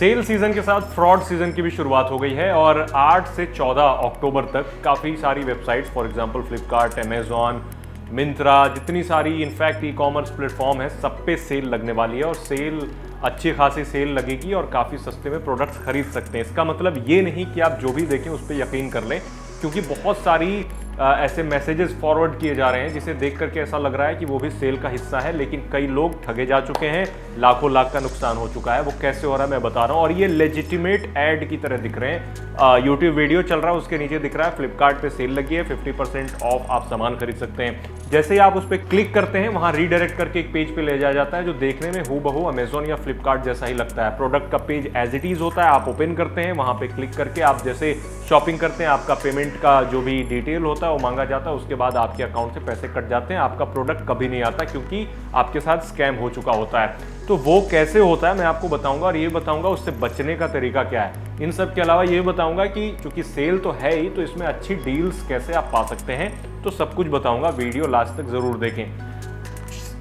Cell season के साथ fraud season की भी शुरुआत हो गई है और 8 से 14 अक्टूबर तक काफ़ी सारी websites, for example Flipkart, Amazon, Myntra, जितनी सारी इनफैक्ट ई कॉमर्स प्लेटफॉर्म है, सब पे सेल लगने वाली है और सेल अच्छी खासी सेल लगेगी और काफ़ी सस्ते में प्रोडक्ट्स खरीद सकते हैं। इसका मतलब ये नहीं कि आप जो भी देखें उस पर यकीन कर लें, क्योंकि बहुत सारी ऐसे मैसेजेस फॉरवर्ड किए जा रहे हैं जिसे देख करके ऐसा लग रहा है कि वो भी सेल का हिस्सा है, लेकिन कई लोग ठगे जा चुके हैं, लाखों लाख का नुकसान हो चुका है। वो कैसे हो रहा है मैं बता रहा हूँ, और ये लेजिटिमेट ऐड की तरह दिख रहे हैं। यूट्यूब वीडियो चल रहा है, उसके नीचे दिख रहा है फ्लिपकार्ट पे सेल लगी है, 50% ऑफ आप सामान खरीद सकते हैं। जैसे ही आप उस पर क्लिक करते हैं, वहाँ रीडायरेक्ट करके एक पेज पे ले जाया जाता है जो देखने में हूबहू अमेजॉन या फ्लिपकार्ट जैसा ही लगता है। प्रोडक्ट का पेज एज इट इज होता है, आप ओपन करते हैं, वहाँ पे क्लिक करके आप जैसे शॉपिंग करते हैं, आपका पेमेंट का जो भी डिटेल होता है वो मांगा जाता है, उसके बाद आपके अकाउंट से पैसे कट जाते हैं, आपका प्रोडक्ट कभी नहीं आता क्योंकि आपके साथ स्कैम हो चुका होता है। तो वो कैसे होता है मैं आपको बताऊंगा, और ये बताऊंगा उससे बचने का तरीका क्या है। इन सब के अलावा ये बताऊंगा कि चूंकि सेल तो है ही, तो इसमें अच्छी डील्स कैसे आप पा सकते हैं, तो सब कुछ बताऊंगा। वीडियो लास्ट तक जरूर देखें।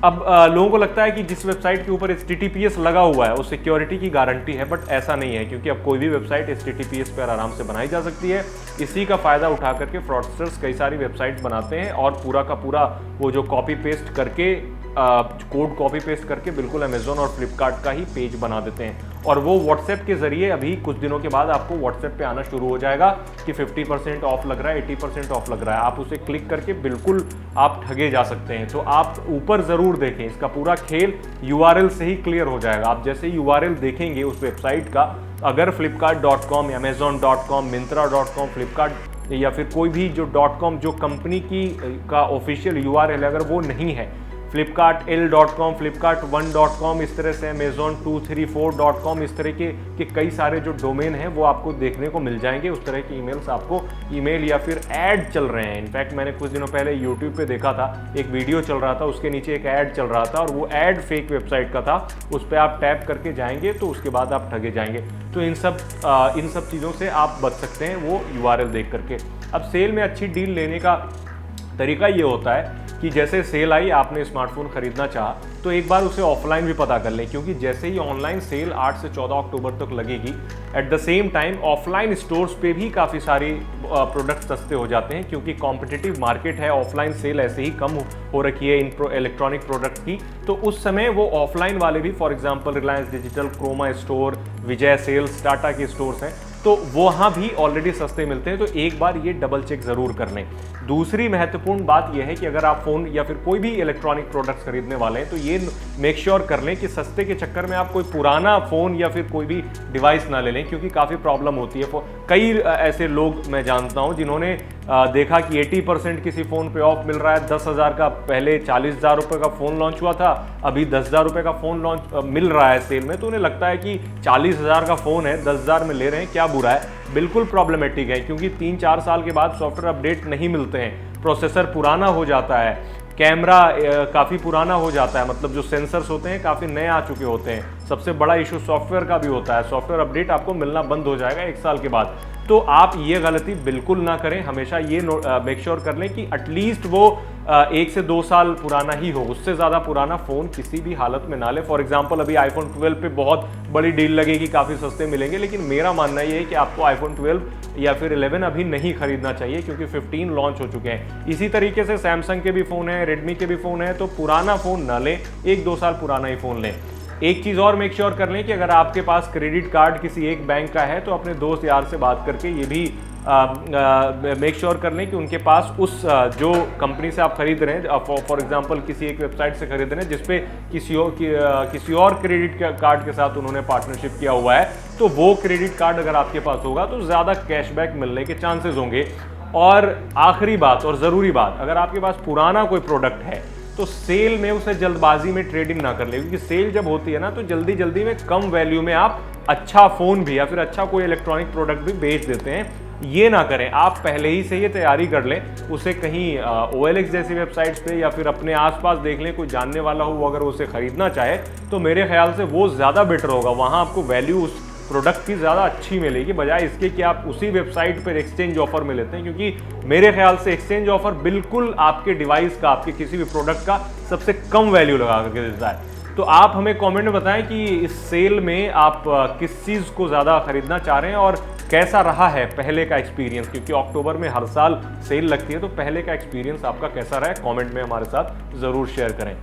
अब लोगों को लगता है कि जिस वेबसाइट के ऊपर HTTPS लगा हुआ है वो सिक्योरिटी की गारंटी है, बट ऐसा नहीं है, क्योंकि अब कोई भी वेबसाइट HTTPS पर आराम से बनाई जा सकती है। इसी का फायदा उठा करके फ्रॉडस्टर्स कई सारी वेबसाइट बनाते हैं और पूरा का पूरा वो जो कॉपी पेस्ट करके कोड कॉपी पेस्ट करके बिल्कुल अमेजोन और फ्लिपकार्ट का ही पेज बना देते हैं, और वो व्हाट्सएप के जरिए अभी कुछ दिनों के बाद आपको व्हाट्सएप पे आना शुरू हो जाएगा कि 50% ऑफ लग रहा है, 80% ऑफ लग रहा है। आप उसे क्लिक करके बिल्कुल आप ठगे जा सकते हैं। तो आप ऊपर जरूर देखें, इसका पूरा खेल URL से ही क्लियर हो जाएगा। आप जैसे URL देखेंगे उस वेबसाइट का, अगर flipkart.com या amazon.com, myntra.com, फ्लिपकार्ट या फिर कोई भी जो .com जो कंपनी की का ऑफिशियल URL है, अगर वो नहीं है, flipkartl.com, flipkart1.com, इस तरह से amazon234.com, इस तरह के कई सारे जो डोमेन हैं वो आपको देखने को मिल जाएंगे। उस तरह की ईमेल्स आपको ईमेल या फिर ऐड चल रहे हैं। इनफैक्ट मैंने कुछ दिनों पहले यूट्यूब पे देखा था, एक वीडियो चल रहा था, उसके नीचे एक ऐड चल रहा था और वो ऐड फेक वेबसाइट का था। उस पर आप टैप करके जाएंगे तो उसके बाद आप ठगे जाएंगे। तो इन सब चीज़ों से आप बच सकते हैं वो URL देख करके। अब सेल में अच्छी डील लेने का तरीका ये होता है कि जैसे सेल आई, आपने स्मार्टफोन खरीदना चाहा तो एक बार उसे ऑफलाइन भी पता कर लें, क्योंकि जैसे ही ऑनलाइन सेल 8 से 14 अक्टूबर तक लगेगी, at the same time offline stores पे भी काफ़ी सारी प्रोडक्ट सस्ते हो जाते हैं, क्योंकि कॉम्पिटिटिव मार्केट है। ऑफलाइन सेल ऐसे ही कम हो रखी है इन इलेक्ट्रॉनिक प्रोडक्ट्स की, तो उस समय वो ऑफलाइन वाले भी, for example Reliance Digital, Croma store, Vijay Sales, Tata के स्टोर्स हैं, तो वहाँ भी ऑलरेडी सस्ते मिलते हैं। तो एक बार ये डबल चेक ज़रूर कर लें। दूसरी महत्वपूर्ण बात यह है कि अगर आप फ़ोन या फिर कोई भी इलेक्ट्रॉनिक प्रोडक्ट्स खरीदने वाले हैं तो ये मेक श्योर कर लें कि सस्ते के चक्कर में आप कोई पुराना फ़ोन या फिर कोई भी डिवाइस ना ले लें, क्योंकि काफ़ी प्रॉब्लम होती है। कई ऐसे लोग मैं जानता हूँ जिन्होंने देखा कि 80% किसी फ़ोन पे ऑफ मिल रहा है। 10,000 का, पहले 40,000 रुपये का फ़ोन लॉन्च हुआ था, अभी 10,000 रुपये का फ़ोन लॉन्च मिल रहा है सेल में, तो उन्हें लगता है कि 40,000 का फ़ोन है, 10,000 में ले रहे हैं, क्या बुरा है। बिल्कुल प्रॉब्लमेटिक है, क्योंकि 3-4 साल के बाद सॉफ्टवेयर अपडेट नहीं मिलते हैं, प्रोसेसर पुराना हो जाता है, कैमरा काफ़ी पुराना हो जाता है, मतलब जो सेंसर्स होते हैं काफ़ी नए आ चुके होते हैं। सबसे बड़ा इशू सॉफ्टवेयर का भी होता है, सॉफ्टवेयर अपडेट आपको मिलना बंद हो जाएगा 1 साल के बाद। तो आप ये गलती बिल्कुल ना करें। हमेशा ये मेक श्योर कर लें कि एटलीस्ट वो 1 से 2 साल पुराना ही हो, उससे ज़्यादा पुराना फ़ोन किसी भी हालत में ना ले। फॉर एग्जांपल अभी iPhone 12 पे बहुत बड़ी डील लगेगी, काफ़ी सस्ते मिलेंगे, लेकिन मेरा मानना ये है कि आपको iPhone 12 या फिर 11 अभी नहीं खरीदना चाहिए, क्योंकि 15 लॉन्च हो चुके हैं। इसी तरीके से सैमसंग के भी फ़ोन हैं, रेडमी के भी फ़ोन हैं, तो पुराना फ़ोन ना लें, 1-2 साल पुराना ही फ़ोन लें। एक चीज़ और मेक श्योर कर लें कि अगर आपके पास क्रेडिट कार्ड किसी एक बैंक का है तो अपने दोस्त यार से बात करके ये भी मेक श्योर कर लें कि उनके पास उस जो कंपनी से आप खरीद रहे हैं, फॉर एग्जांपल किसी एक वेबसाइट से खरीद रहे हैं जिसपे किसी और क्रेडिट कार्ड के साथ उन्होंने पार्टनरशिप किया हुआ है, तो वो क्रेडिट कार्ड अगर आपके पास होगा तो ज़्यादा कैशबैक मिलने के चांसेस होंगे। और आखिरी बात और ज़रूरी बात, अगर आपके पास पुराना कोई प्रोडक्ट है तो सेल में उसे जल्दबाजी में ट्रेडिंग ना कर ले, क्योंकि सेल जब होती है ना तो जल्दी जल्दी में कम वैल्यू में आप अच्छा फ़ोन भी या फिर अच्छा कोई इलेक्ट्रॉनिक प्रोडक्ट भी बेच देते हैं। ये ना करें, आप पहले ही से ये तैयारी कर लें, उसे कहीं OLX जैसी वेबसाइट्स पे या फिर अपने आसपास देख लें, कोई जानने वाला हो अगर उसे खरीदना चाहे तो मेरे ख्याल से वो ज़्यादा बेटर होगा। वहाँ आपको वैल्यू उस प्रोडक्ट की ज़्यादा अच्छी मिलेगी, बजाय इसके कि आप उसी वेबसाइट पर एक्सचेंज ऑफर में लेते हैं, क्योंकि मेरे ख्याल से एक्सचेंज ऑफर बिल्कुल आपके डिवाइस का, आपके किसी भी प्रोडक्ट का सबसे कम वैल्यू लगा करके देता है। तो आप हमें कमेंट में बताएं कि इस सेल में आप किस चीज़ को ज़्यादा खरीदना चाह रहे हैं और कैसा रहा है पहले का एक्सपीरियंस, क्योंकि अक्टूबर में हर साल सेल लगती है, तो पहले का एक्सपीरियंस आपका कैसा रहा है कमेंट में हमारे साथ ज़रूर शेयर करें।